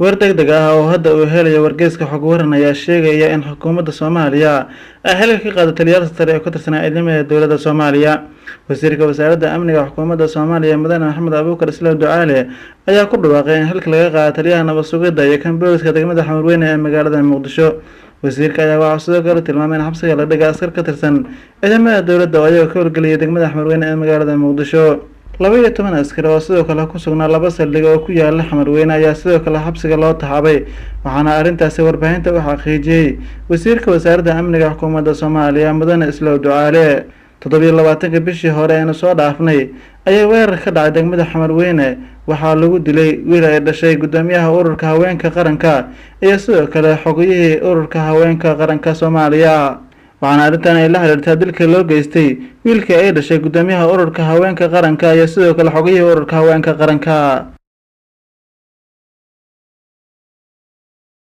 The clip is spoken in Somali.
War degdeg ah oo hadda uu helayo wargeyska xog waran ayaa sheegaya in xukuumadda Soomaaliya ay xilka ka qaadatay taliyaal sare oo ka tirsan ciidamada dowladda Soomaaliya. Wasiirka Wasaaradda Amniga Xukuumadda Soomaaliya Mudane Maxamed Abuukar Islaan Ducaale ayaa ku dhawaaqay in xilka laga qaaday taliyaha nabad sugidda iyo kan booliska degmada Xamarweyne ee magaalada Muqdisho. Wasiirka ayaa waxaa sidoo kale tilmaamay in xabsiga la dhigay askar ka tirsan ciidamada dowladda oo ayaga ka howlgelaya degmada Xamarweyne ee magaalada Muqdisho. 12 askari oo sidoo kale ku sugnaa laba saldhig oo ku yaala Xamarweyne ayaa sidoo kale xabsiga loo taxaabay, waxaana arrintaasi warbaahinta u xaqiijiyay Wasiirka Wasaaradda Amniga Xukuumadda Soomaaliya Mudane Islaan Ducaale. 27 bishii hore ee soo dhaafnay ayaa weerar ka dhacay degmada Xamarweyne waxaa lagu dilay wiil ay dhashay gudoomiyaha ururka haweenka qaranka iyo sidoo kale xogiyihii ururka haweenka qaranka Soomaaliya. waxaana arrintan ay la xiriirtaa dilka loo geystay wiilkii ay dhashay gudoomiyaha ururka haweenka qaranka iyo sidoo kale xogiyihii ururka haweenka qaranka.